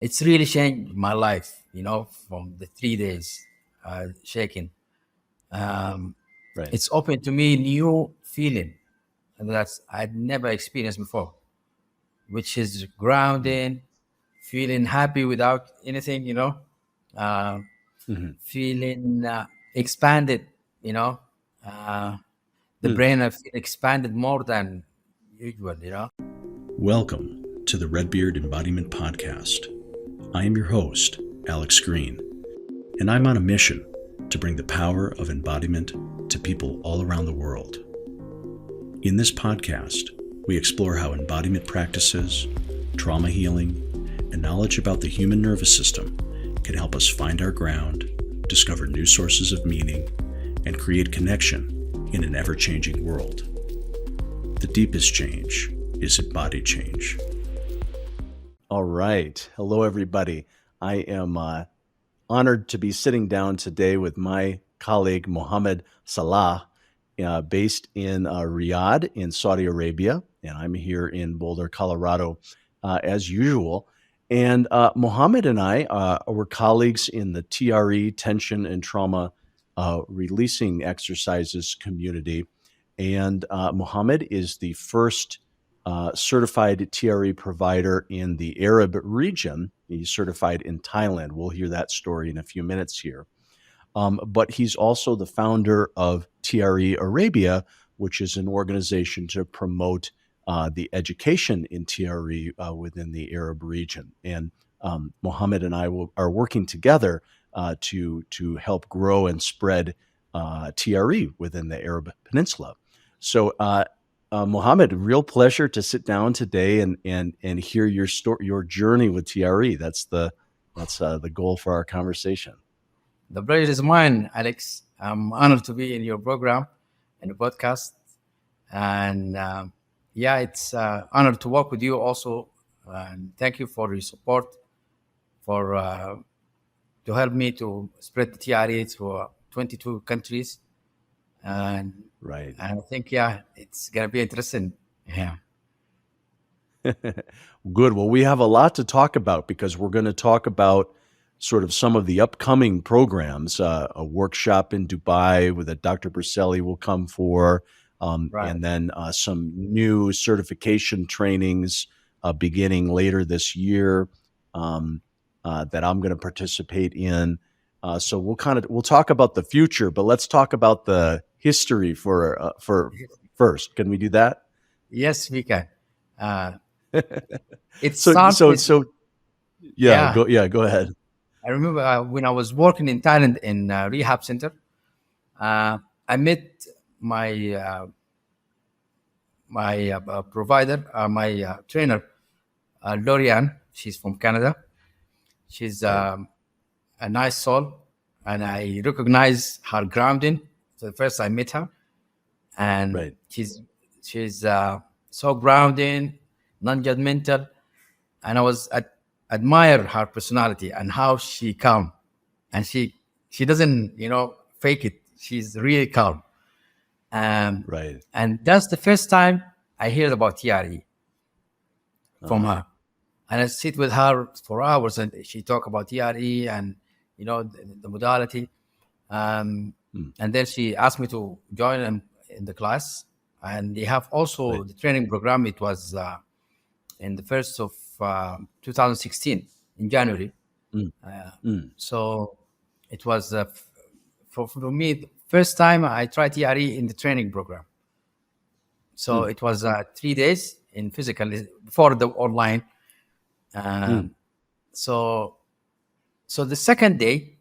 it's really changed my life, from the 3 days shaking. Right. It's opened to me new feeling that I'd never experienced before, which is grounding, feeling happy without anything, uh, Mhm. feeling expanded, you know, uh, the Mm. brain I feel expanded more than usual. Welcome to the Redbeard Embodiment Podcast. I am your host, Alex Green, and I'm on a mission to bring the power of embodiment to people all around the world. In this podcast, we explore how embodiment practices, trauma healing, and knowledge about the human nervous system can help us find our ground, discover new sources of meaning, and create connection in an ever-changing world. The deepest change is embodied change. All right. Hello, everybody. I am honored to be sitting down today with my colleague, Mohammed Salah, based in Riyadh in Saudi Arabia. And I'm here in Boulder, Colorado, as usual. And Mohammed and I were colleagues in the TRE, Tension and Trauma Releasing Exercises community. And Mohammed is the first certified TRE provider in the Arab region. He's certified in Thailand. We'll hear that story in a few minutes here. But he's also the founder of TRE Arabia, which is an organization to promote the education in TRE within the Arab region. And Mohammed and I are working together to help grow and spread TRE within the Arab Peninsula. So, Mohammed, real pleasure to sit down today and hear your story, your journey with TRE. That's the goal for our conversation. The pleasure is mine, Alex. I'm honored to be in your program and the podcast. And it's honored to work with you also. And thank you for your support for to help me to spread the TRE to 22 countries. And Right. I think, it's going to be interesting. Yeah. Good. Well, we have a lot to talk about because we're going to talk about sort of some of the upcoming programs, a workshop in Dubai that Dr. Berselli will come for, Right. and then some new certification trainings beginning later this year that I'm going to participate in. So we'll talk about the future, but let's talk about the history for first. Can we do that? Yes, we can. It So started. Yeah. Go ahead. I remember when I was working in Thailand in Rehab center, I met my provider, my trainer, Lorian. She's from Canada. She's Right. a nice soul, and I recognize her grounding. So first I met her, and Right. she's so grounding, non-judgmental, and I was admire her personality and how she calm, and she doesn't fake it. She's really calm, Right. and that's the first time I heard about TRE from her. And I sit with her for hours, and she talk about TRE and the modality. And then she asked me to join them in the class, and they have also Right. the training program. It was in the first of 2016 in January. So it was for me the first time I tried TRE in the training program. So it was 3 days in physical before the online. So the second day,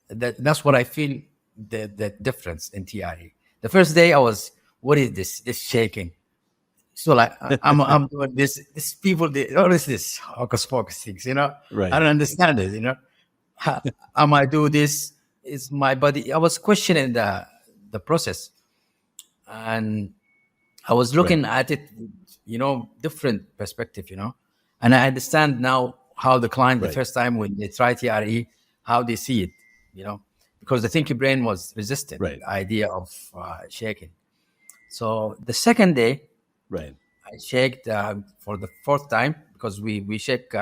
that's what I feel the difference in TRE. The first day I was, what is this? This shaking. So like I'm doing this. These people, what is this hocus pocus things? Right. I don't understand it. Am I do this? Is my body? I was questioning the process, and I was looking at it, different perspective, and I understand now how the client the Right. first time when they try TRE, how they see it, because the thinking brain was resistant Right. the idea of shaking. So the second day, Right. I shaked for the fourth time because we shake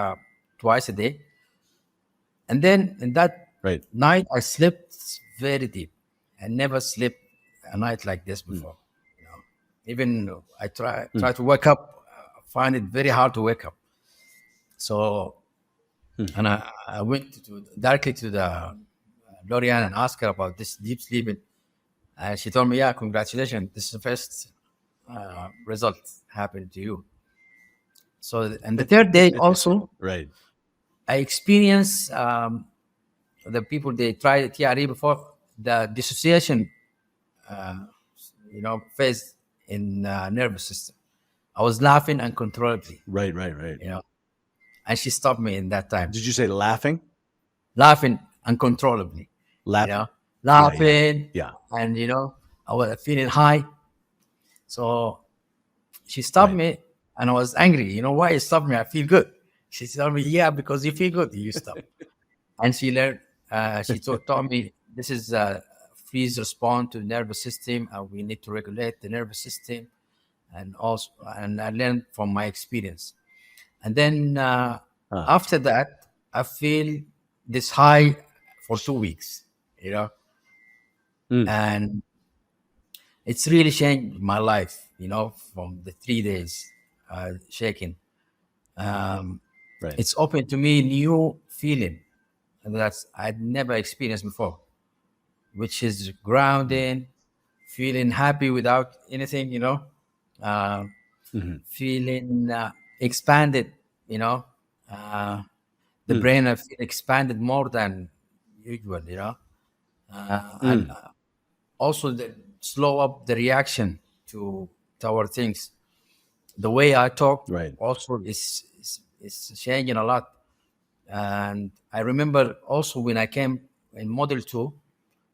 twice a day. And then in that Right. night, I slept very deep. I never slept a night like this before. You know, even I try to wake up, find it very hard to wake up. So, and I went directly to the Lorian and asked her about this deep sleeping. And she told me, yeah, congratulations. This is the first result happened to you. So, and the third day also, Right. I experienced the people, they tried TRE before, the dissociation, phase in nervous system. I was laughing uncontrollably, Right. Right. and she stopped me in that time, Did you say laughing? laughing uncontrollably, Laughing. laughing, Yeah. and I was feeling high. So she stopped Right. me, and I was angry. Why you stopped me? I feel good. She told me, yeah, because you feel good, you stop. And she learned. She taught me this is freeze response to the nervous system, and we need to regulate the nervous system, and I learned from my experience. And then after that, I feel this high for 2 weeks, and it's really changed my life, from the 3 days shaking. Right. It's opened to me new feeling that I'd never experienced before, which is grounding, feeling happy without anything, uh, feeling expanded, the brain I feel expanded more than usual, and also slow up the reaction to our things. The way I talk Right. also is changing a lot. And I remember also when I came in model 2,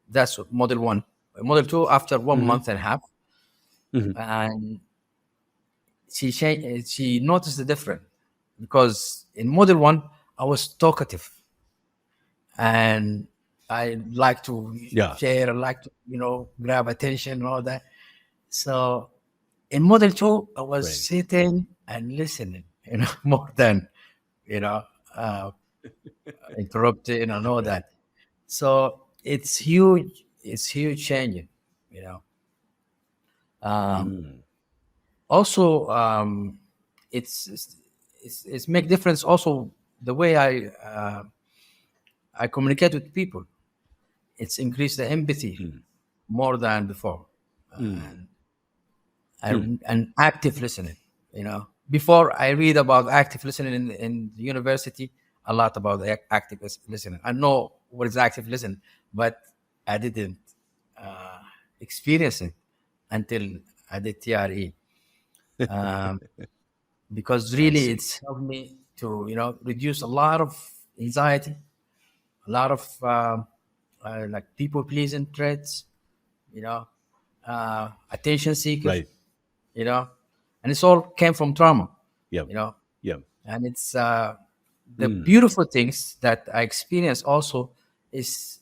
that's model 1. Model 2 after 1 month and a half, and she noticed the difference, because in model 1 I was talkative and I like to Yeah. share, I like to grab attention and all that. So in model 2 I was Right. sitting and listening, more than you know uh, interrupting and all that. So it's huge. It's huge changing. You know. Also, it's make difference. Also, the way I communicate with people, it's increased the empathy more than before, and active listening. Before I read about active listening in the university, a lot about the active listening. I know what is active listening, but I didn't uh, experience it until I did TRE, because really see. it's helped me to reduce a lot of anxiety, a lot of like people pleasing traits, attention seeker, Right. and it's all came from trauma, Yep. Yep. and it's the beautiful things that I experienced also is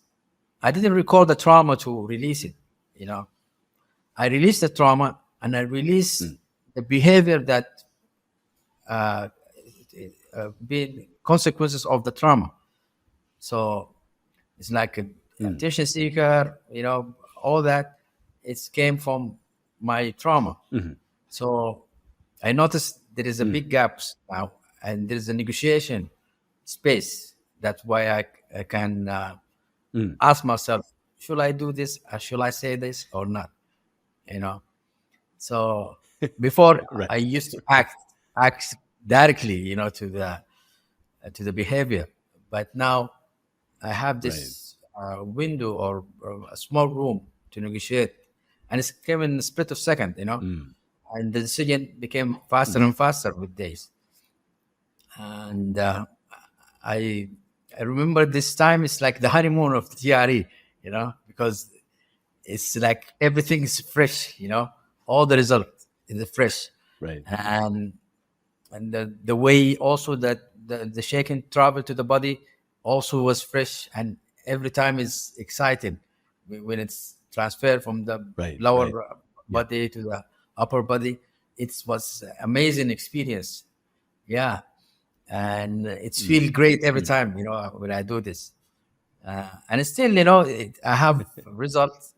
I didn't record the trauma to release it. I released the trauma and I released the behavior that been consequences of the trauma. So it's like a attention seeker, all that. It came from my trauma. So I noticed there is a big gaps now, and there is a negotiation space. That's why I can ask myself, should I do this? Or should I say this or not? So before Right. I used to act directly, to the behavior, but now I have this window or a small room to negotiate, and it's came in a split of second, and the decision became faster and faster with days. And I I remember this time it's like the honeymoon of the TRE, because it's like everything is fresh, all the result is fresh, Right. and the way also that the shaking travel to the body also was fresh, and every time is exciting when it's transferred from the Right. lower Right. body to the upper body. It was amazing experience, yeah. and it's Mm. feel great every Mm. time, when I do this. And still, I have results,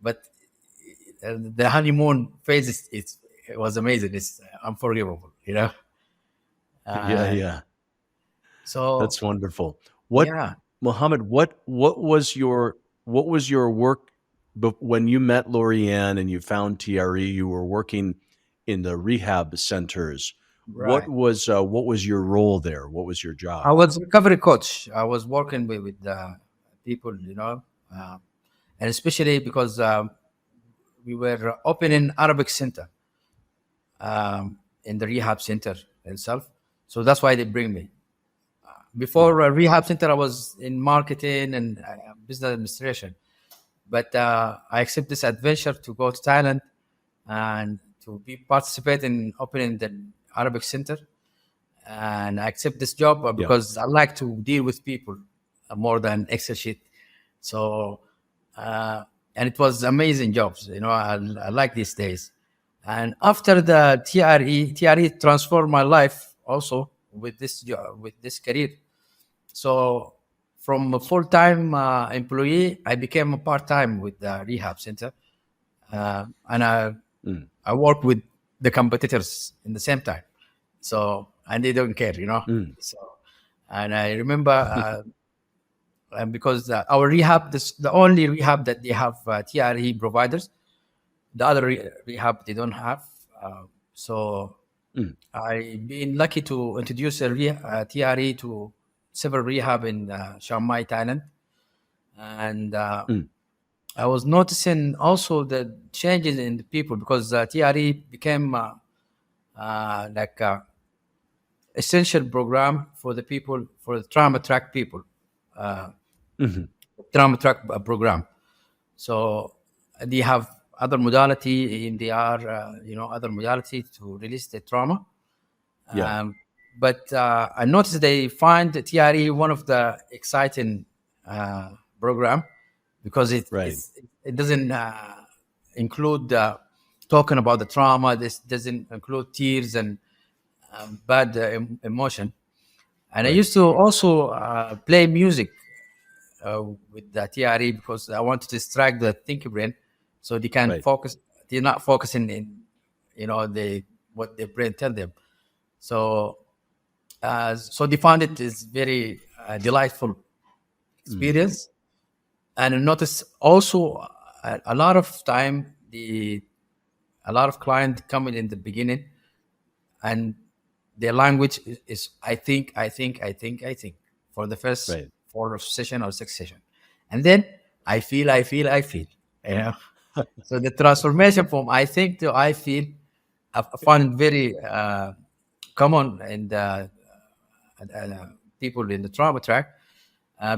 but the honeymoon phase it was amazing. It's unforgivable, Yeah, Uh, yeah. so That's wonderful. What, yeah, Mohammed, what was your work when you met Lorianne and you found TRE? You were working in the rehab centers. right. What was your role there? What was your job? I was recovery coach. I was working with people, uh, and especially because we were opening Arabic center in the rehab center itself. So that's why they bring me. Mhm. Before rehab center, I was in marketing and business administration. But I accept this adventure to go to Thailand and to be participate in opening the Arabic center. And I accept this job Yeah. because I like to deal with people more than Excel sheet. So, uh, and it was amazing jobs. I like these days. And after the TRE transformed my life also with this job, with this career. So from a full-time employee, I became a part-time with the rehab center, and Mm. I work with the competitors in the same time. So and they don't care, Mm. So and I remember and because our rehab, this the only rehab that they have TRE providers. The other rehab they don't have. So Mm. I been lucky to introduce TRE to several rehab in Chiang Mai, Thailand, and Mm. I was noticing also the changes in the people because TRE became like a essential program for the people for the trauma track people, uh, Mhm. trauma track program. So they have other modality in DR, other modality to release the trauma. Yeah. Um, but I noticed they find the TRE one of the exciting uh, program because Right. it doesn't include talking about the trauma. This doesn't include tears and bad emotion. And I Right. used to also play music with the TRE because I want to distract the thinking brain so they can Right. focus. They're not focusing in, they what their brain tell them. So so they found it is very delightful Mm. experience. And I notice also a lot of time a lot of clients coming in the beginning and their language is I think for the first Right. 4 session or 6 session, and then I feel. You know, so the transformation from I think to I feel, I find very common in the people in the trauma track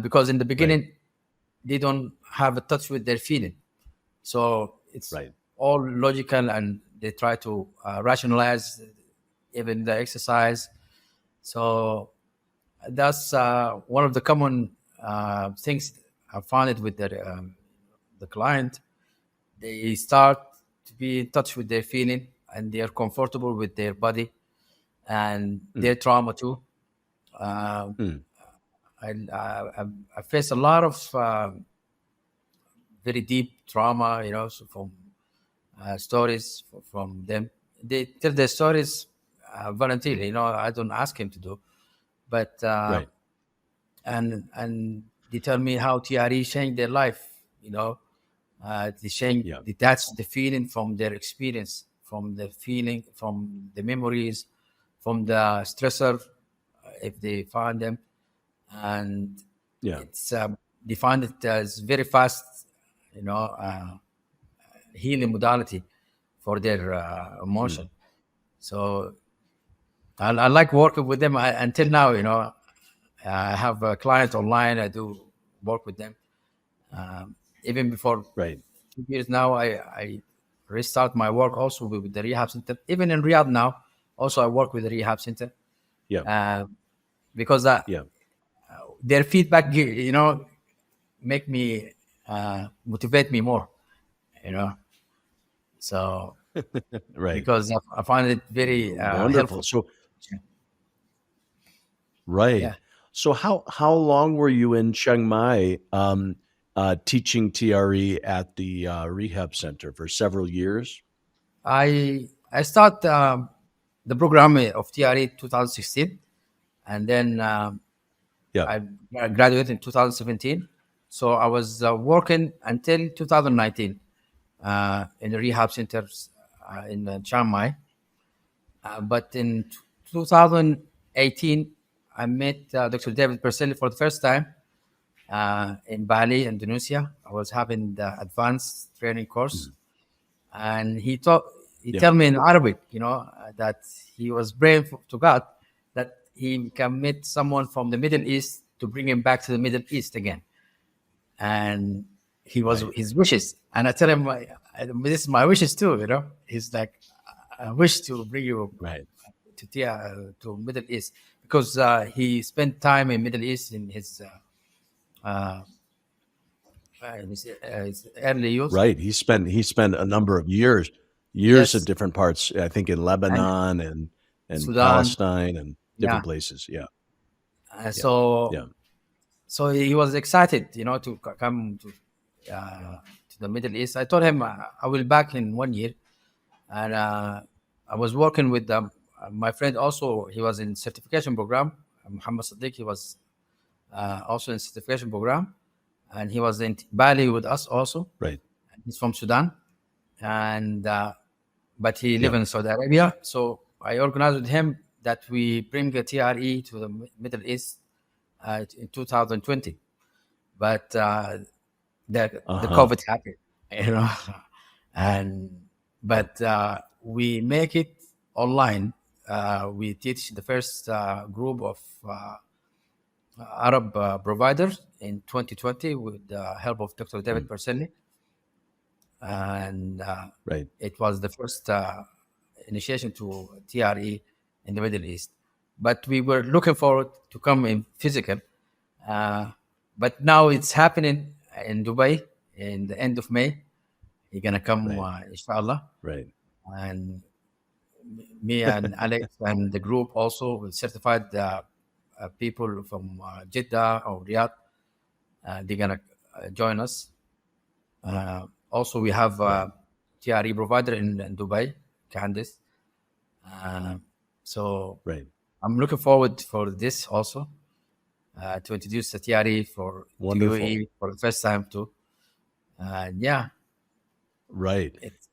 because in the Right. beginning they don't have a touch with their feeling, so it's Right. all logical and they try to rationalize even the exercise. So that's one of the common things I found it with the client. They start to be in touch with their feeling and they are comfortable with their body and Mm. their trauma too. Uh, Mm. I faced a lot of very deep trauma, so from stories from them. They tell their stories voluntarily. I don't ask him to do, but Right. and they tell me how TRE changed their life. They change, Yeah. detach the feeling from their experience, from the feeling, from the memories, from the stressor, if they find them, and Yeah. it's they find it as very fast, healing modality for their Mm. emotion. So I like working with them until now. I have a client online. I do work with them. Even before Right. 2 years now, I restart my work also with the rehab center. Even in Riyadh now, also I work with the rehab center Yeah. uh, because Yeah. their feedback, make me motivate me more. You know, so Right. because I find it very Wonderful. helpful. So Right. Yeah. So how long were you in Chiang Mai teaching TRE at the rehab center for several years? I start the program of TRE 2016, and then Yeah. I graduated in 2017. So I was working until 2019 in the rehab centers in Chiang Mai. But in 2018, I met Dr. David Perselli for the first time in Bali, Indonesia. I was having the advanced training course, Mhm. and he Yeah. told me in Arabic, that he was praying to God that he can meet someone from the Middle East to bring him back to the Middle East again, and he was Right. his wishes. And I tell him, this is my wishes too. He's like, I wish to bring you Right. to Middle East because he spent time in Middle East in his early youth. Right. He spent a number of years in Yes, different parts, I think in and Lebanon and Sudan. Palestine and different Yeah. places. Yeah. Uh, Yeah. so Yeah. so he was excited, to come to the Middle East. I told him I will back in 1 year, and I was working with my friend. Also, he was in certification program. Mohammed Salah, he was also in certification program, and he was in Bali with us also. Right. He's from Sudan, and but he lives Yeah. in Saudi Arabia. So I organized with him that we bring a TRE to the Middle East in 2020. But the Uh-huh. COVID happened, you know, and Yep. but we make it online. We teach the first group of Arab providers in 2020 with the help of Dr. David Mm. Perselli, and Right. it was the first initiation to TRE in the Middle East. But we were looking forward to come in physical. Uh, but now it's happening in Dubai in the end of May. You're gonna come, Right. inshallah, Right. and me and Alex and the group also will certified people from Jeddah or Riyadh. They're gonna join us. Also, we have Right. TRE provider in Dubai, Candice. Uh, so Right. I'm looking forward for this also to introduce the TRE to Wonderful. UAE for the first time too. Yeah, Right. it's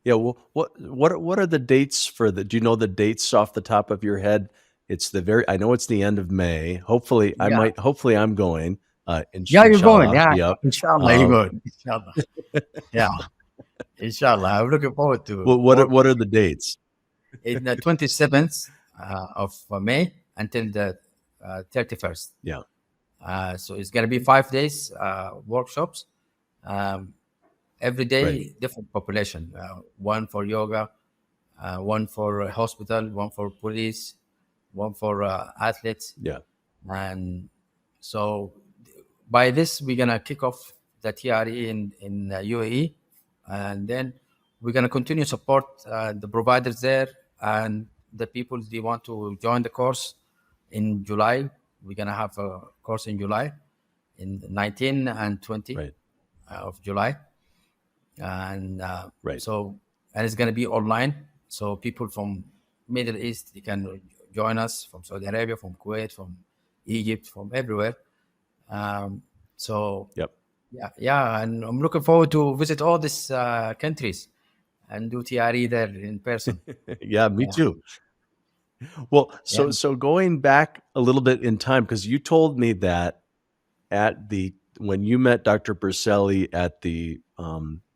Yeah. Well, what are the dates for the? Do you know the dates off the top of your head? It's the very. I know it's the end of May. Hopefully, I yeah, might. Hopefully, I'm going. yeah. You're going, Inshallah. yeah. Yep. Inshallah, you're Um, going. Inshallah, yeah. Inshallah, I'm looking forward to work what are the dates? in the 27th of May until the 31st. Yeah. So it's gonna be 5 days workshops. Um, every Right. day, different population. One for yoga, one for hospital, one for police, one for athletes, Yeah. and so by this we're gonna kick off the TRE in UAE, and then we're gonna continue support the providers there and the people they want to join the course in July. We're gonna have a course in July, in 19 and 20 Right. of July, and Right. and it's gonna be online. So people from Middle East they can join us from Saudi Arabia, from Kuwait, from Egypt, from everywhere. Um, so Yep. yeah, and I'm looking forward to visit all these countries and do TRE there in person. Yeah. Me Yeah, too. Well, yeah, so going back a little bit in time, because you told me that at the when you met Dr. Berselli at the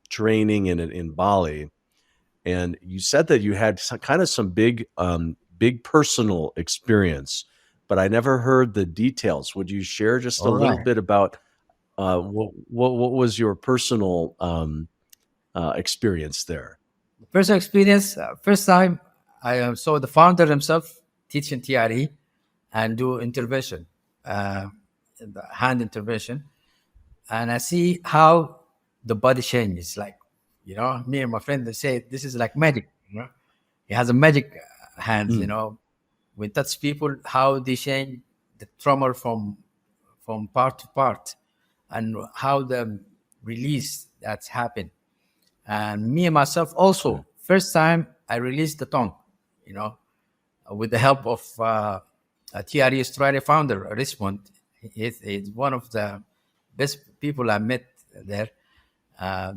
training in Bali, and you said that you had some big personal experience, but I never heard the details. Would you share just a all little right. bit about what was your personal experience there? Personal experience. First time I saw the founder himself teaching TRE and do intervention, uh, the hand intervention, and I see how the body changes. Like, me and my friend they say this is like magic. He has a magic hands. Mm. We touch people how they change the trauma from part to part, and how the release that's happened. And me and myself also, first time I released the tongue, you know, with the help of TRE Australia founder, Richmond. He's one of the best people I met there.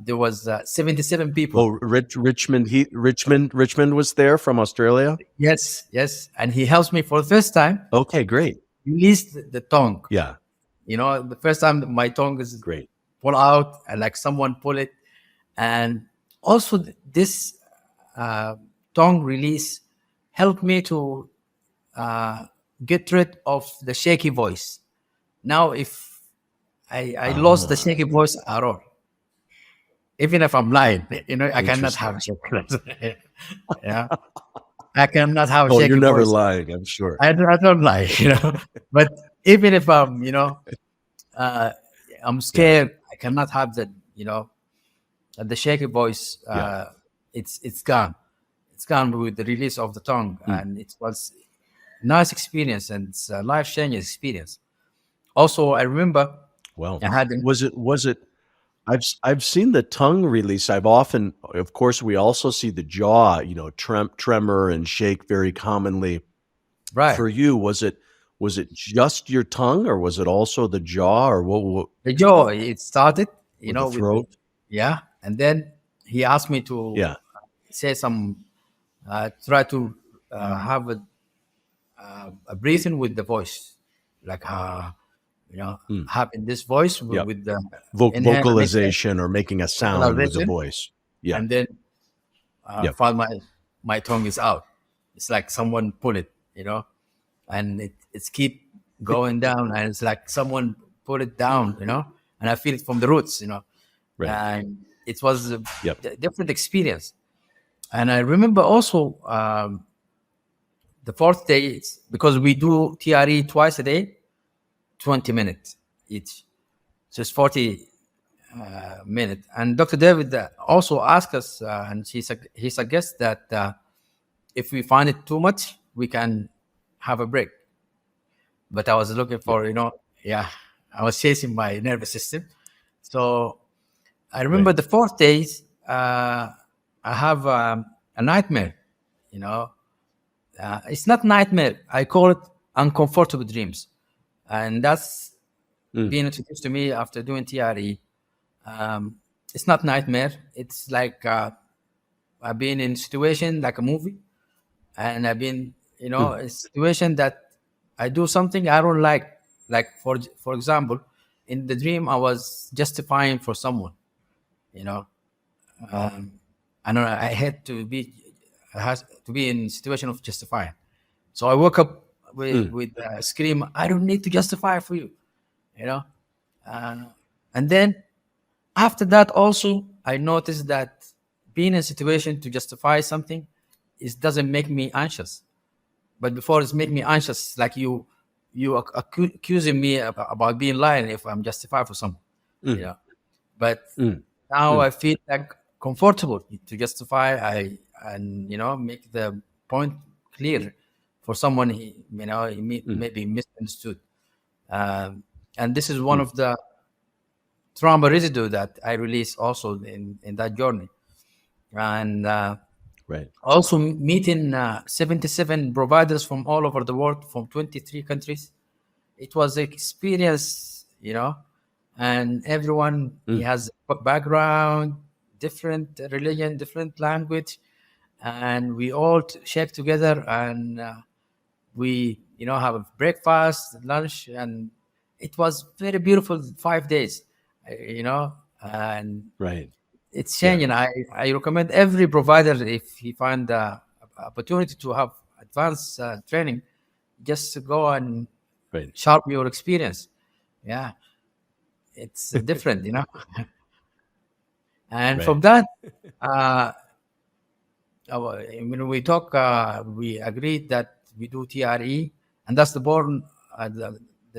There was 77 people. Oh, Richmond was there from Australia. Yes, yes. And he helps me for the first time, Okay, great. release the tongue. Yeah, You know, the first time my tongue is great. pull out and like someone pull it. And also this tongue release helped me to get rid of the shaky voice. Now, if I lost the shaky voice at all, even if I'm lying, you know, I cannot have a shaky voice. Yeah, I cannot have a Oh, shaky you're never voice. lying, I'm sure. I don't lie, you know. But even if I'm, you know, I'm scared, I cannot have the, you know, the shaky voice. It's gone. It's gone with the release of the tongue, and it was nice experience, and it's a life changing experience. Also, I remember Well, I had was it? I've seen the tongue release. I've often, of course, we also see the jaw, you know, tremor and shake very commonly. right For you, was it just your tongue, or was it also the jaw, or what the jaw. It started, you with know, the throat? yeah, and then he asked me to Yeah. say some, try to have a breathing with the voice, like you know, having this voice Yep. with the inhale and exhale, Vocalization or making a sound with the vocalization, voice. Yeah. and then Yep. find my tongue is out. It's like someone pull it, you know, and it's keep going down, and it's like someone put it down, you know, and I feel it from the roots, you know, Right. and it was a Yep. different experience. And I remember also the fourth day, because we do TRE twice a day, 20 minutes each, so it's 40 minutes. And Dr. David also asked us, and he suggests that if we find it too much, we can have a break. But I was looking for, you know, I was chasing my nervous system. So I remember Right. the fourth days, I have a nightmare, you know. It's not nightmare. I call it uncomfortable dreams. And that's being introduced to me after doing TRE. It's not nightmare. It's like I've been in situation like a movie, and I've been, you know, a situation that I do something I don't like. Like for example, in the dream I was justifying for someone, you know. I know I had to be has to be in situation of justifying. So I woke up with a scream, I don't need to justify for you, you know. And then after that also I noticed that being in a situation to justify something doesn't make me anxious. But before it's make me anxious, like you accusing me about being lying if I'm justified for something, you know. But now I feel like comfortable to justify, and you know, make the point clear for someone you know, he maybe misunderstood. And this is one of the trauma residue that I release also in that journey. And Right. also meeting 77 providers from all over the world, from 23 countries. It was an experience, you know, and everyone he has a background, different religion, different language, and we all shake together, and we, you know, have a breakfast, lunch, and it was very beautiful 5 days, you know, and Right. it's changing. I recommend every provider, if he find the opportunity to have advanced training, just to go and Right. sharpen your experience. Yeah, it's different, you know. And from Right. that, when we talk, we agreed that we do TRE, and that's the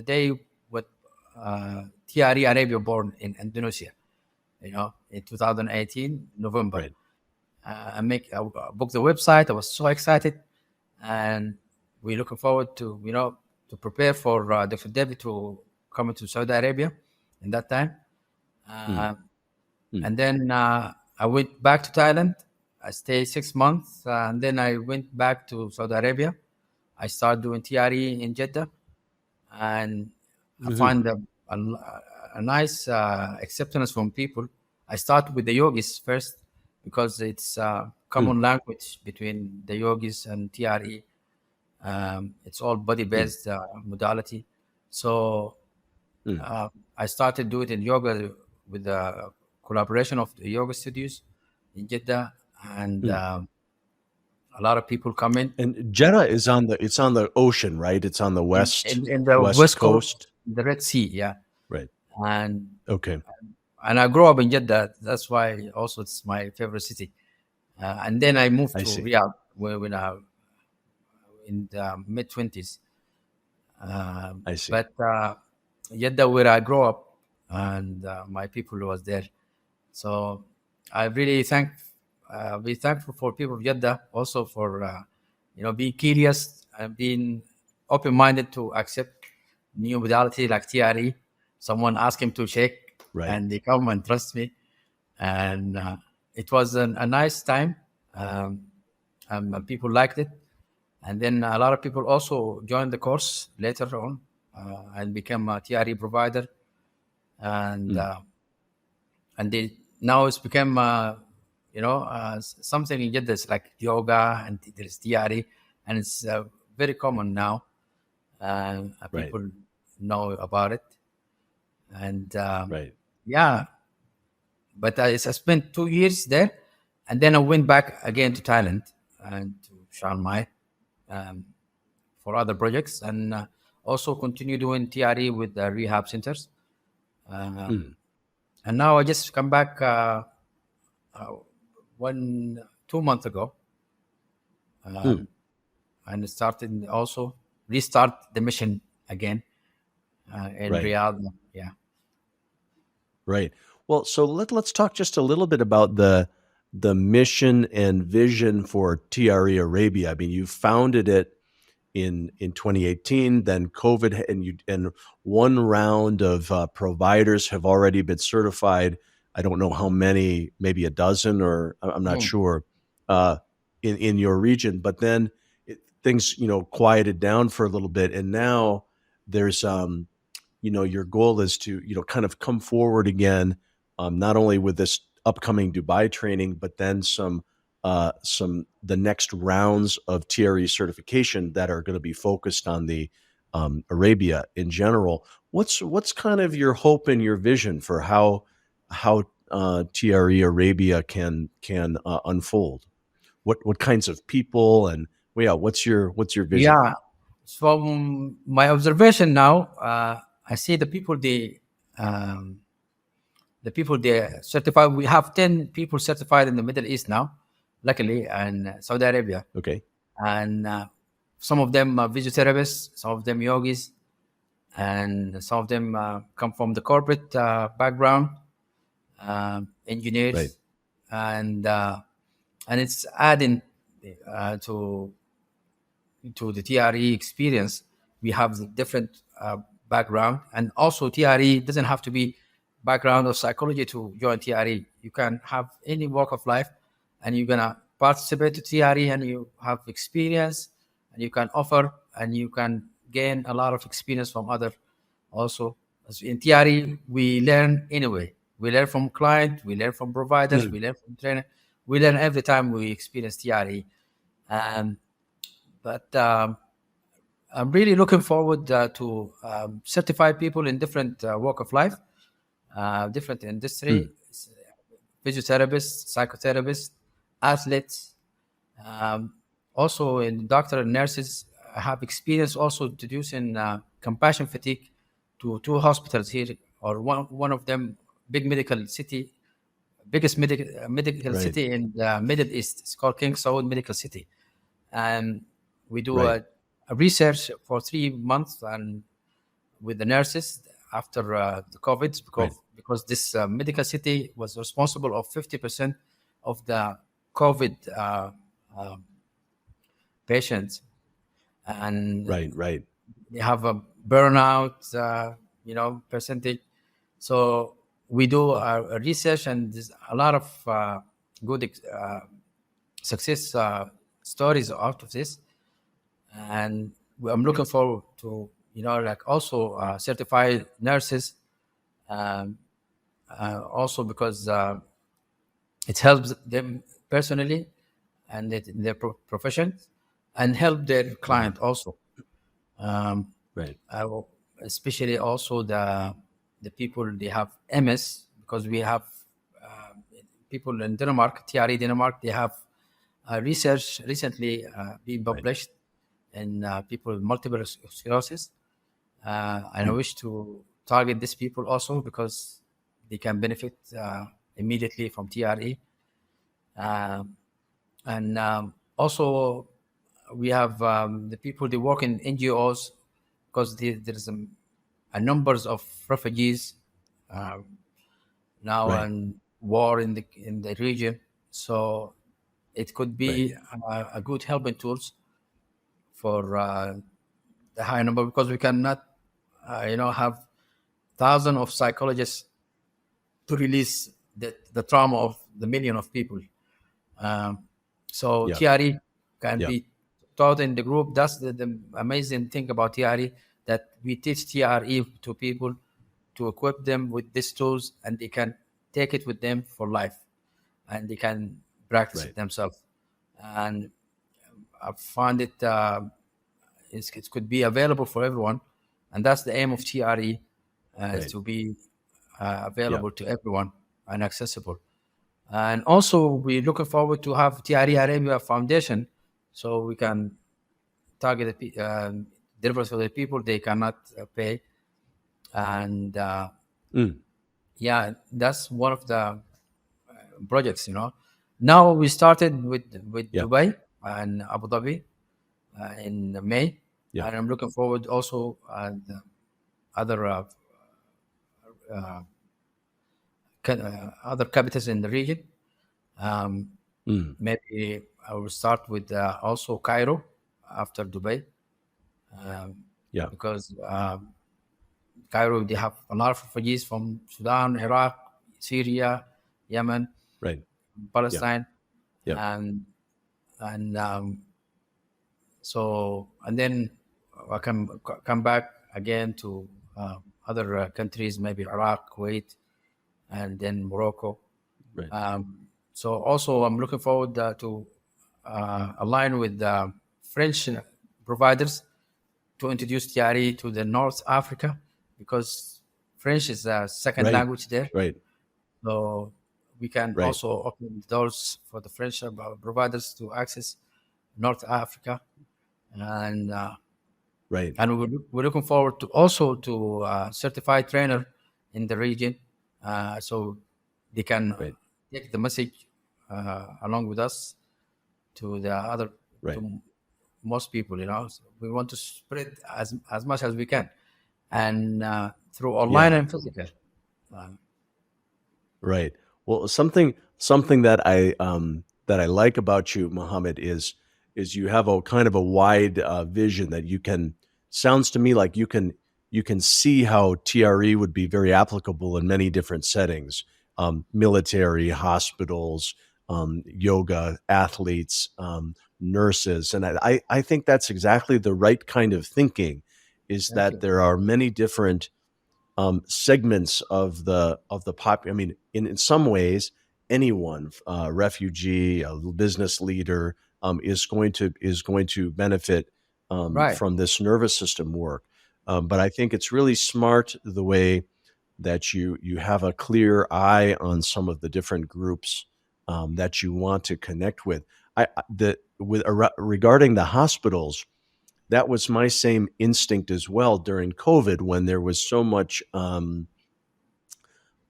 day what TRE Arabia born in Indonesia, you know, in 2018 November. Right. I booked the website. I was so excited, and we're looking forward to, you know, to prepare for Dr. David to come to Saudi Arabia in that time. And then I went back to Thailand. I stayed 6 months, and then I went back to Saudi Arabia. I started doing TRE in Jeddah, and I find a nice acceptance from people. I started with the yogis first because it's common language between the yogis and TRE. It's all body-based modality. So I started doing it in yoga with the collaboration of the yoga studios in Jeddah, and a lot of people come in. And Jeddah is on the ocean, right? It's on the in the west coast, the Red Sea, yeah. right? And Okay, I grew up in Jeddah. That's why also it's my favorite city. And then I moved to see. Riyadh when I in the mid-20s. I see. But Jeddah, where I grew up, and my people was there. So I really be thankful for people of Jeddah also for being curious and being open-minded to accept new modality like TRE. Someone asked him to shake, and they come and trust me, and it was a nice time. And people liked it, and then a lot of people also joined the course later on and became a TRE provider, and they now it's become something in Jeddah. It's like yoga and there's TRE, and it's very common now. People know about it, and yeah. But I spent 2 years there, and then I went back again to Thailand and to Chiang Mai for other projects, and also continue doing TRE with the rehab centers. And now I just come back 2 months ago, and started also restart the mission again in Riyadh. Yeah. Right. Well, so let's talk just a little bit about the mission and vision for TRE Arabia. I mean, you founded it in 2018, then COVID, and one round of providers have already been certified. I don't know how many, maybe a dozen, or I'm not sure, in your region. But then things quieted down for a little bit, and now there's your goal is to kind of come forward again, not only with this upcoming Dubai training, but then the next rounds of TRE certification that are going to be focused on the Arabia in general. What's kind of your hope and your vision for how TRE Arabia can unfold? What kinds of people, and what's your vision? Yeah. From my observation now, I see the people they certify. We have 10 people certified in the Middle East now, luckily, and Saudi Arabia. Okay. And some of them are physiotherapists, some of them yogis, and some of them come from the corporate background, engineers, and it's adding to the TRE experience. We have the different background, and also TRE doesn't have to be background of psychology to join TRE. You can have any walk of life, and you're gonna participate to TRE, and you have experience, and you can offer, and you can gain a lot of experience from other. Also, in TRE, we learn anyway. We learn from client, we learn from providers, we learn from trainer. We learn every time we experience TRE. But I'm really looking forward to certify people in different walk of life, different industry, physiotherapists, psychotherapists, athletes, also in doctor and nurses. I have experience also introducing compassion fatigue to 2 hospitals here, or one of them, big medical city, biggest medical city in the Middle East. It's called King Saud Medical City, and we do a research for 3 months and with the nurses after the COVID, because this medical city was responsible of 50% of the COVID patients, and they have a burnout, percentage. So we do a research, and there's a lot of good success stories out of this. And I'm looking forward to, like also certified nurses, um, also because it helps them personally and in their profession, and help their client also. Um, Right. Especially also the people they have MS, because we have uh, people in Denmark, TRE Denmark, they have research recently being Right. published in people with multiple sclerosis. And I Mm. wish to target these people also because they can benefit immediately from TRE. Um, and also, we have the people they work in NGOs, because there's a numbers of refugees uh, now, Right. and war in the region. So it could Right. be a good helping tools for the high number, because we cannot, have thousands of psychologists to release the trauma of the million of people. Um, so Yeah. TRE can Yeah. be taught in the group. That's the amazing thing about TRE, that we teach TRE to people to equip them with these tools, and they can take it with them for life, and they can practice Right. it themselves. And I found it it could be available for everyone, and that's the aim of TRE, is Right. to be Yeah. available to everyone and accessible. And also, we're looking forward to have TRE Arabia Foundation, so we can target deliver to the people they cannot pay. And Mm. yeah, that's one of the projects. Now we started with Yeah. Dubai and Abu Dhabi in May, Yeah. and I'm looking forward also the other other capitals in the region. Um, Mm. Maybe I will start with also Cairo after Dubai, um, Yeah. because Cairo they have a lot of refugees from Sudan, Iraq, Syria, Yemen, Right. Yeah. Palestine, Yeah. and so, and then I can come back again to other countries, maybe Iraq, Kuwait, and then Morocco. Right. So also, I'm looking forward to align with French providers to introduce TRE to the North Africa, because French is a second Right. language there. Right. So we can Right. also open the doors for the French providers to access North Africa, and Right. we're looking forward to also to certified trainer in the region, so they can Right. take the message along with us to the other Right. to most people. So we want to spread as much as we can, and through online Yeah. and physical. Uh, Right. Well, something that I like about you, Mohammed, is you have a kind of a wide vision that you can. Sounds to me like you can see how TRE would be very applicable in many different settings, military, hospitals, yoga, athletes, nurses, and I think that's exactly the right kind of thinking. Is Thank that you. there are many different segments of the pop. I mean, in some ways, anyone, refugee, a business leader, is going to benefit Right. from this nervous system work. But I think it's really smart the way that you have a clear eye on some of the different groups that you want to connect with. Regarding the hospitals, that was my same instinct as well during COVID, when there was so much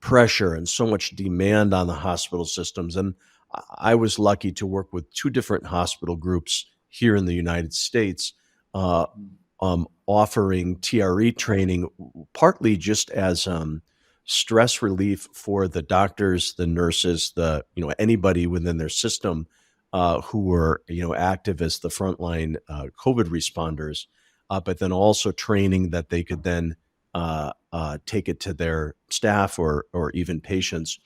pressure and so much demand on the hospital systems. And I was lucky to work with two different hospital groups here in the United States, uh, offering TRE training, partly just as stress relief for the doctors, the nurses, anybody within their system who were active as the frontline COVID responders. but then also training that they could then take it to their staff or even patients.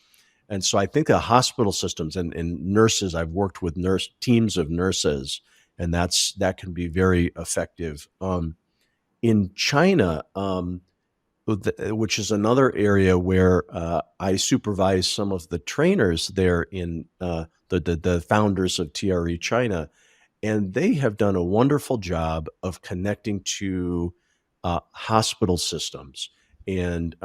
And so I think the hospital systems and nurses, I've worked with teams of nurses, and that can be very effective. In China, which is another area where I supervise some of the trainers there in the founders of TRE China, and they have done a wonderful job of connecting to hospital systems, and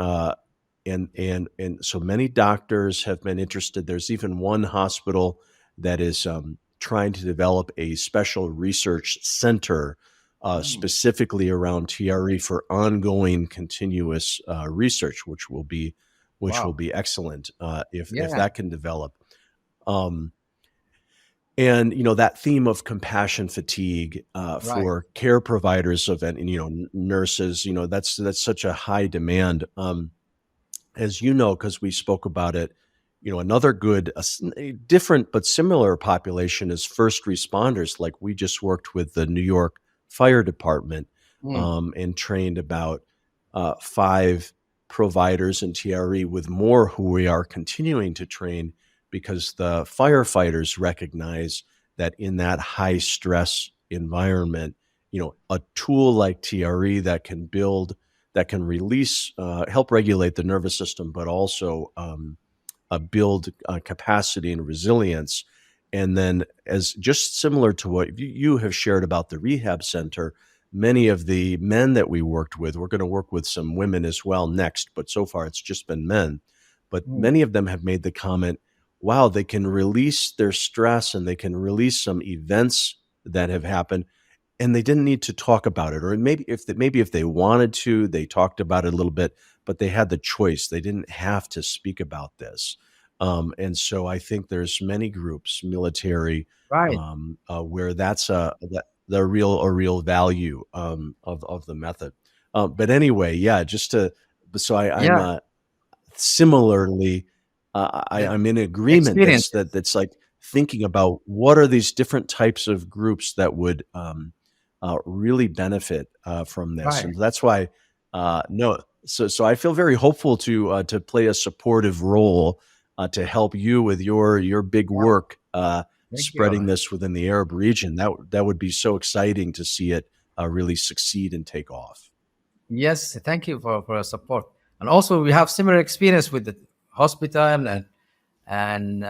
so many doctors have been interested. There's even one hospital that is trying to develop a special research center specifically around TRE for ongoing continuous research, which will be Wow. excellent if Yeah. that can develop. Um, and that theme of compassion fatigue Right. for care providers nurses, that's such a high demand. As you know, because we spoke about it, another good, a different but similar population is first responders. Like we just worked with the New York Fire Department Mm. and trained about 5 providers in TRE, with more who we are continuing to train, because the firefighters recognize that in that high stress environment, a tool like TRE that can release, help regulate the nervous system, but also build capacity and resilience. And then, as just similar to what you have shared about the rehab center, many of the men that we worked with, we're going to work with some women as well next, but so far it's just been men. But Mm. many of them have made the comment, wow, they can release their stress and they can release some events that have happened, and they didn't need to talk about it. Or maybe if they wanted to, they talked about it a little bit, but they had the choice. They didn't have to speak about this. And so I think there's many groups, military, Right. where that's a real value of the method. But anyway, yeah, I'm Yeah. similarly, The I'm in agreement experiences. that's like thinking about what are these different types of groups that would really benefit from this, Right. and that's why no. So I feel very hopeful to play a supportive role to help you with your big Wow. work Thank you. spreading this within the Arab region. That would be so exciting to see it really succeed and take off. Yes, thank you for your support. And also, we have similar experience with the hospital, and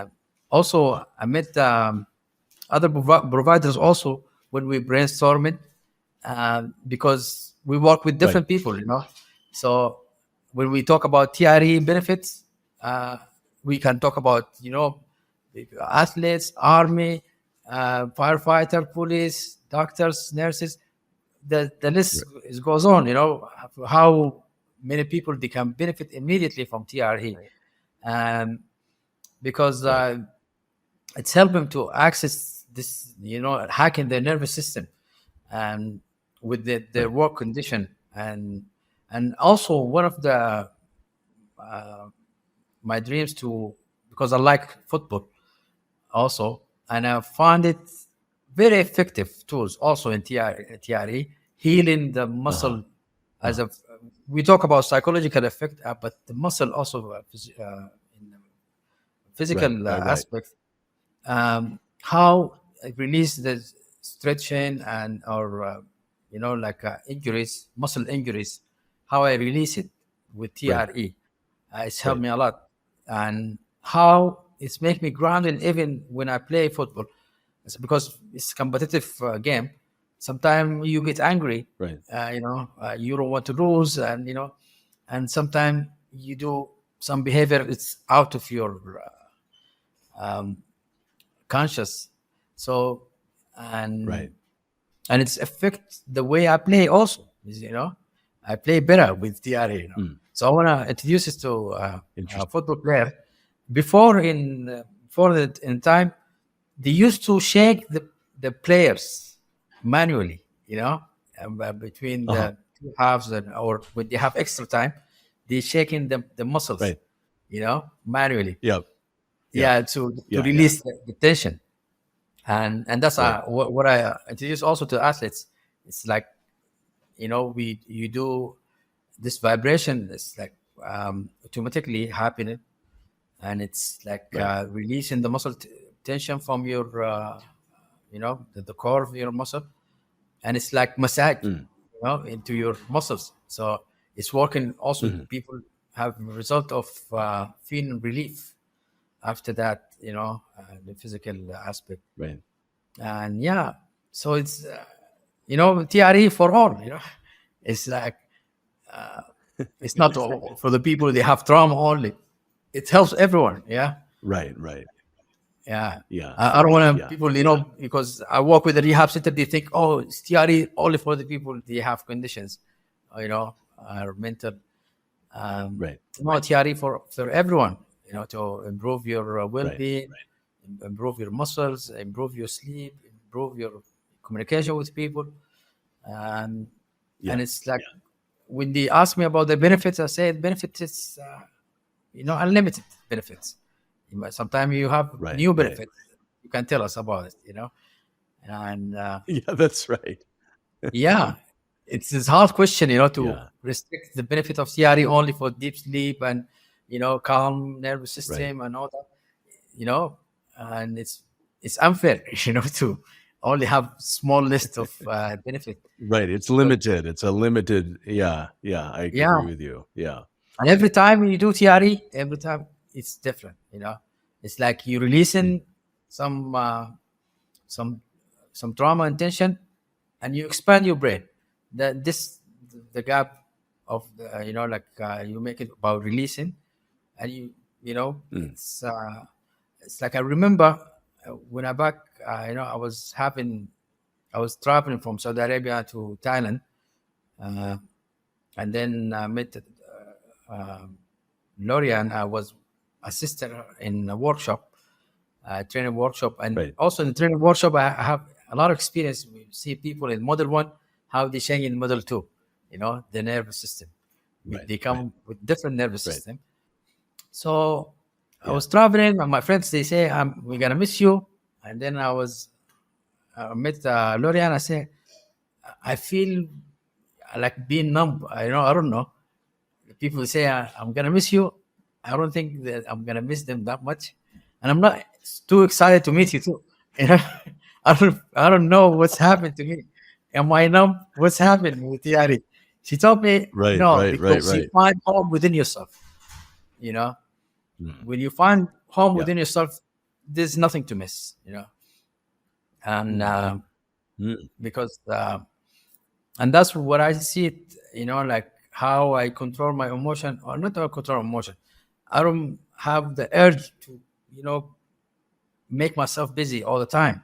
also I met other providers also when we brainstorming, because we work with Right, different people. So when we talk about TRE benefits, uh, we can talk about athletes, army, firefighter, police, doctors, nurses. The list right, goes on. How many people they can benefit immediately from TRE, um, because right, it's helping to access this, hacking their nervous system, and with their right, work condition, and also one of the my dreams to, because I like football also, and I found it very effective tools also in TRE, healing the uh-huh, muscle. As uh-huh. a We talk about psychological effect, but the muscle also, in the Right, physical right, right, aspect, how it release the stretching and or like injuries, muscle injuries, how I release it with right, TRE. It's helped right, me a lot, and how it's make me grounded even when I play football. It's because it's competitive game. Sometimes you get angry, right, you don't want to lose, and sometimes you do some behavior. It's out of your conscious. So, right. and it's affect the way I play also. I play better with TRA. Mm, So I want to introduce it to a interesting. football player. Before the in time, they used to shake the players manually. Between Uh-huh. the two halves, or when they have extra time, they shaking the muscles, Right. manually. Yep. Yep. Yeah, to Yeah, yeah. release the tension, and that's Right. what I introduce also to athletes. It's like you do this vibration. It's like automatically happening, and it's like Right. releasing the muscle tension from your the core of your muscle, and it's like massage Mm. into your muscles. So it's working also. Mhm. People have a result of feeling relief after that, the physical aspect. Right. And yeah, so it's TRE for all. It's like it's not all for the people they have trauma only. It helps everyone. Yeah. Right. Right. Yeah. Yeah. I don't want to Yeah. people, because I work with the rehab center, they think, oh, it's TRE only for the people they have conditions, or mental. Right. No, TRE for everyone, to improve your Right. well-being, improve your muscles, improve your sleep, improve your communication with people. And Yeah. and it's like when they ask me about the benefits, I say benefits is unlimited benefits. Sometimes you have Right. new Right. benefits. You can tell us about it, and Yeah, that's right. yeah, it's this hard question, to Yeah. restrict the benefit of CRE only for deep sleep and calm nervous Right. system and all that, and it's unfair, to only have small list of benefit. Right. It's So, limited. It's a limited. Yeah. Yeah. I yeah, agree with you. Yeah. and every time you do TRE, every time it's different. It's like you Mm. releasing some uh, some some trauma and tension, and you expand your brain. The gap of the, you make it about releasing, and Mm. it's like I remember when I was traveling from Saudi Arabia to Thailand, uh, and then I met Lorian. I was assisted her in a workshop, training workshop, and Right. also in the training workshop, I have a lot of experience. We see people in model 1 how they change in model 2. The nervous system. Right. They come with different nervous Right. system. So I Yeah. was traveling, and my friends they say, "We're gonna miss you." And then I met Lorian. I say, I feel like being numb. I don't know. People say I'm gonna miss you. I don't think that I'm gonna miss them that much, and I'm not too excited to meet you too. You know, I don't know what's happened to me. Am I numb? What's happened with Tiari? She told me Right. no, Right. Right. because you Right. find home within yourself. You know, Mm. when you find home Yeah. within yourself, there's nothing to miss. And Mm. Mm. because and that's what I see it. Like how I control my emotion, or not how I control emotion. I don't have the urge to, make myself busy all the time.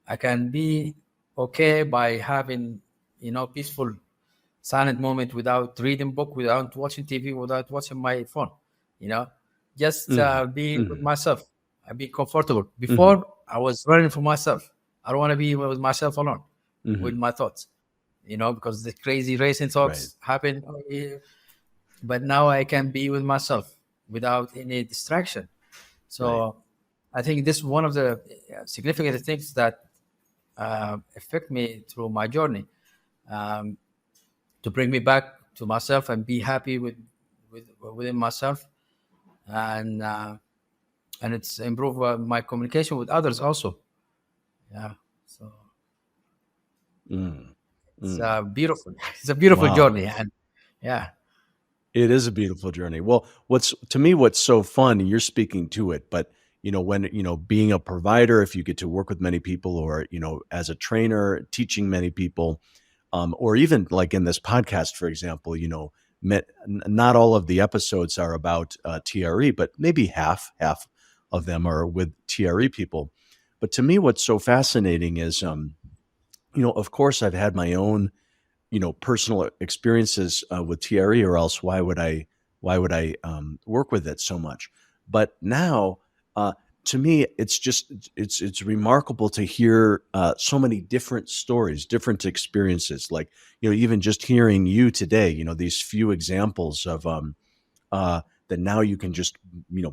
I can be okay by having, peaceful, silent moment without reading book, without watching TV, without watching my phone. You know, just Mhm. being with Mhm. myself. I be comfortable. Mhm. Before I was running for myself. I don't want to be with myself alone, with Mhm. my thoughts. Because the crazy racing Right. thoughts happen. But now I can be with myself without any distraction. Right. So I think this is one of the significant things that affect me through my journey, um, to bring me back to myself and be happy within myself, and it's improve my communication with others also. Yeah, so Mm. it's Mm. beautiful. It's a beautiful Wow. journey, and yeah, It is a beautiful journey. Well, what's so fun, and you're speaking to it, but when being a provider, if you get to work with many people, or as a trainer, teaching many people, or even like in this podcast, for example, not all of the episodes are about TRE, but maybe half of them are with TRE people. But to me, what's so fascinating is, of course, I've had my own personal experiences with TRE, or else why would I work with it so much? But now, uh, to me, it's remarkable to hear so many different stories, different experiences. Like even just hearing you today, these few examples of that now you can just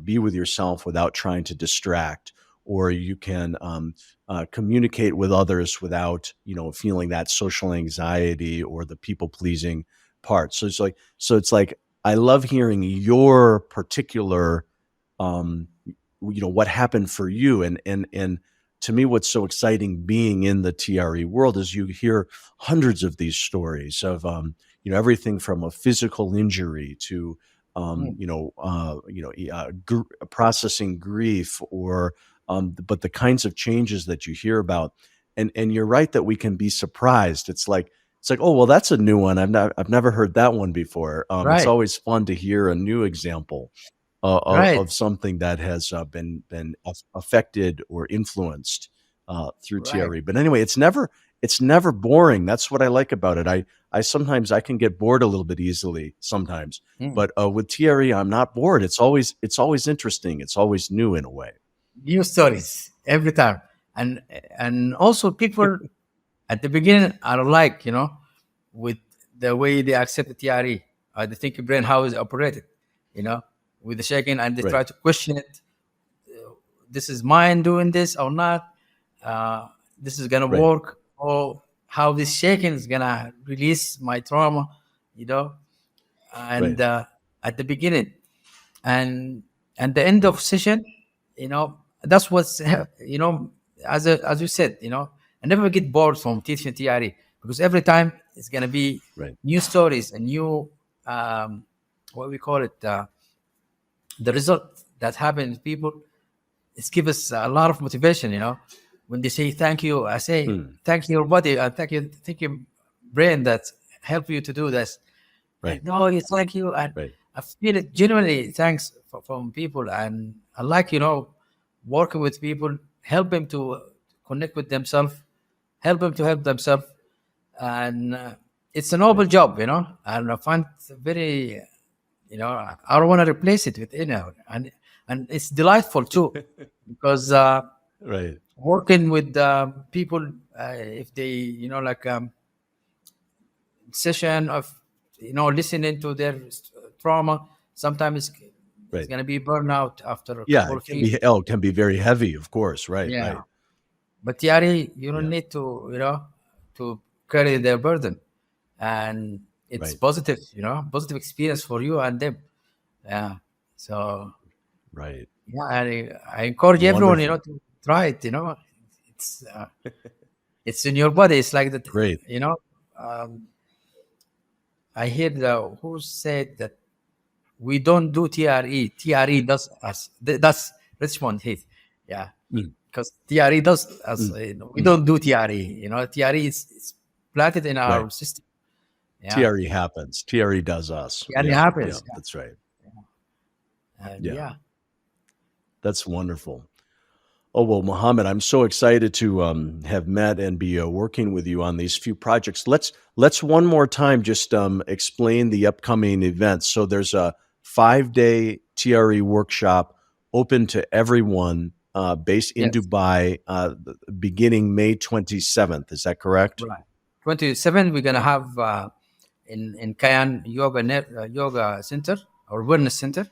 be with yourself without trying to distract, or you can communicate with others without, feeling that social anxiety or the people pleasing part. So it's like I love hearing your particular, what happened for you, and to me, what's so exciting being in the TRE world is you hear hundreds of these stories of, everything from a physical injury to, Mm. processing grief, or, but the kinds of changes that you hear about, and you're right that we can be surprised. It's like, oh well, that's a new one. I've never heard that one before. It's Right, always fun to hear a new example right, of something that has been affected or influenced through right. TRE. But anyway, it's never boring. That's what I like about it. I sometimes I can get bored a little bit easily sometimes, Mm. but with TRE, I'm not bored. It's always interesting. It's always new in a way. New stories every time, and and also people at the beginning are like, with the way they accept the TRE, the thinking brain, how is it operated, you know, with the shaking, and they Right, try to question it. This is mine doing this or not? Uh, this is gonna right, work, or how this shaking is gonna release my trauma, you know? right, And at the beginning and the end right, of session, that's what's as you said, I never get bored from teaching TRE, because every time it's gonna be right. new stories and new, um, what we call it, the result that happens to people. It gives us a lot of motivation. When they say thank you, I say Hmm. thank your body and thank your brain that help you to do this. Right, And no, it's thank you, and right, I feel it genuinely thanks from people, and I like, working with people, help them to connect with themselves, help them to help themselves, and it's a noble right. job, and I find it very, I don't want to replace it with and it's delightful too, because Right, working with people, if they, like, session of, listening to their trauma, sometimes it's right. going to be burnout after a Yeah, couple it of can years. be it can be very heavy, of course. Right, Yeah, right. but Yari, you don't Yeah, need to, to carry their burden, and it's right, positive, positive experience for you and them. Yeah. So right. yeah, I encourage everyone, Wonderful. to try it. It's it's in your body. It's like that. Great. You know, um, I hear who said that we don't do TRE. TRE does us. That's Richmond Heath. Yeah, Mm, because TRE does us. mm, We mm. don't do TRE. TRE is planted in Right. our system. Yeah, TRE happens. TRE does us. TRE Yeah, yeah, happens. Yeah, that's right. and Yeah, yeah, that's wonderful. Oh, well, Mohammed, I'm so excited to have met and be working with you on these few projects. Let's one more time just explain the upcoming events. So there's a 5-day TRE workshop open to everyone, based in yes, Dubai, beginning May 27th. Is that correct? right. 27, we're gonna have in Kayan Yoga Center or Wellness Center,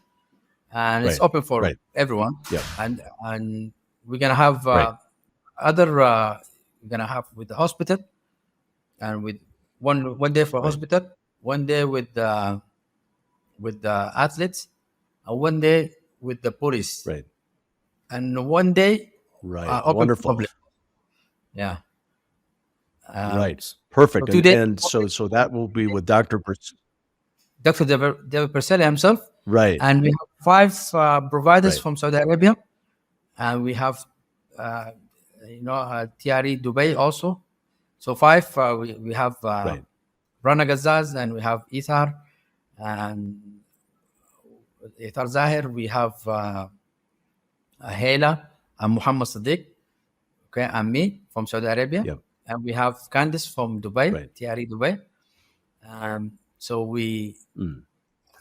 and it's Right, open for right, everyone. yeah, And we're gonna have right, other we're gonna have with the hospital, and with one day for right, hospital, one day with the athletes, and one day with the police, right, and one day right. open to Wonderful. public. Yeah. Right. So Perfect. And today, and so that will be with Dr. Dr. David Persele himself, Right, and we have five providers right, from Saudi Arabia, and we have uh, TRE Dubai also. So five. We have right, Rana Gazaz, and we have Ithar, and Ithar Zahir. We have Hela and Muhammad Sadiq, okay, and me from Saudi Arabia, yeah, and we have Candice from Dubai, right. TRE Dubai. So we, Mm,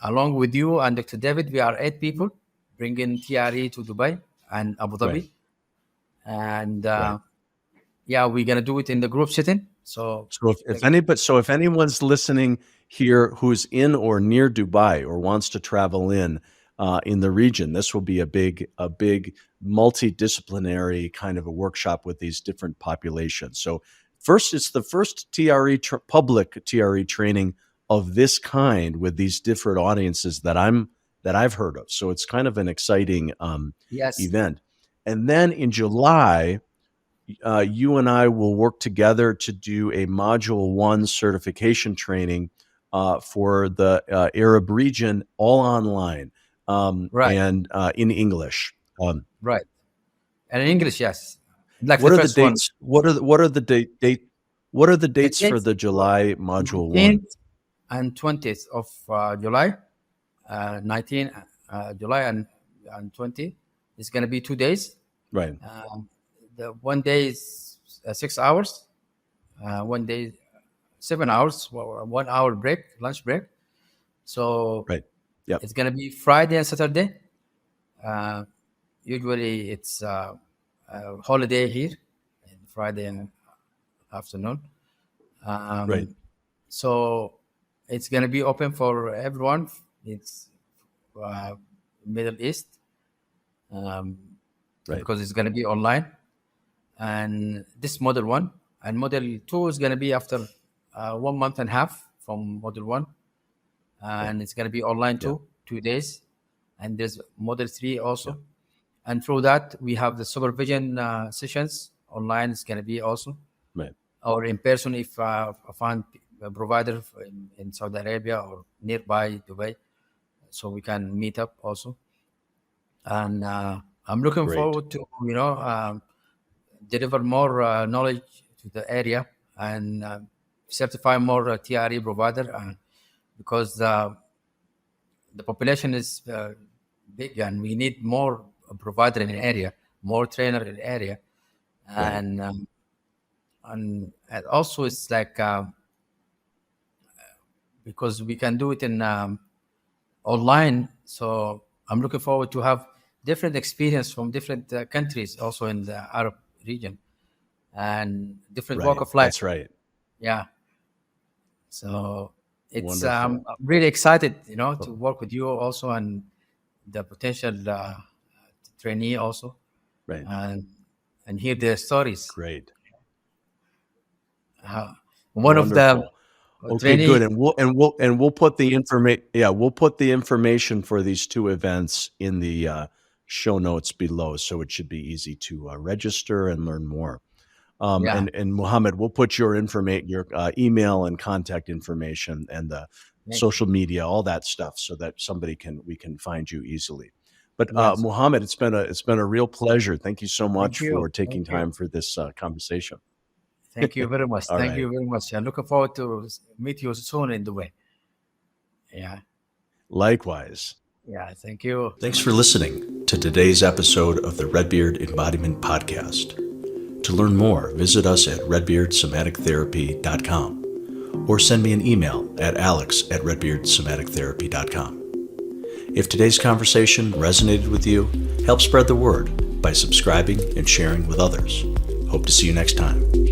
along with you and Dr. David, we are 8 people bringing TRE to Dubai and Abu right, Dhabi, and right. yeah, we're gonna do it in the group setting. So So if anyone's listening here who's in or near Dubai or wants to travel in, in the region. This will be a big multidisciplinary kind of a workshop with these different populations. So first, it's the first public TRE training of this kind with these different audiences that I've heard of. So it's kind of an exciting Yes. event. And then in July, you and I will work together to do a Module 1 certification training for the Arab region, all online, Right. and in English. Right. And in English, yes. Like What the are the first one. dates? What are the dates for dates the July Module 1? 19th and 20th of July. 19 July and 20. It's going to be 2 days. Right. The 1 day is 6 hours. 1 day 7 hours. 1 hour break, lunch break. So Right. Yep. it's going to be Friday and Saturday. Usually it's a holiday here, Friday afternoon. Right. So it's going to be open for everyone. It's Middle East, Right. because it's going to be online. And this Model 1 and Model 2 is going to be after 1 month and a half from Model 1. And it's going to be online too, 2 days. And there's Model 3 also. And through that, we have the supervision sessions online. It's going to be also, Right. or in person if I find a provider in Saudi Arabia or nearby Dubai, so we can meet up also. And I'm looking Great. forward to deliver more knowledge to the area and certify more TRE provider, because the population is big and we need more provider in the area, more trainer in the area. And also it's like because we can do it in online. So I'm looking forward to have different experience from different countries also in the Arab region and different walk Right. of life. That's right. Yeah. So it's Wonderful. I'm really excited, to work with you also and the potential trainee also, Right. and hear their stories. Great. One of the Wonderful. Okay, trainee, good. And we'll put the information. Yeah, we'll put the information for these two events in the show notes below, so it should be easy to register and learn more. Yeah. And Mohammed, we'll put your email and contact information and the social media, all that stuff, so that we can find you easily. But Yes. Mohammed, it's been a real pleasure. Thank you so much you. for taking Thank you. time for this conversation. Thank you very much. All Thank right. you very much. I'm looking forward to meet you soon in Dubai. Yeah. Likewise. Yeah. Thank you. Thanks for listening to today's episode of the Redbeard Embodiment Podcast. To learn more, visit us at redbeardsomatictherapy.com or send me an email at alex@redbeardsomatictherapy.com. If today's conversation resonated with you, help spread the word by subscribing and sharing with others. Hope to see you next time.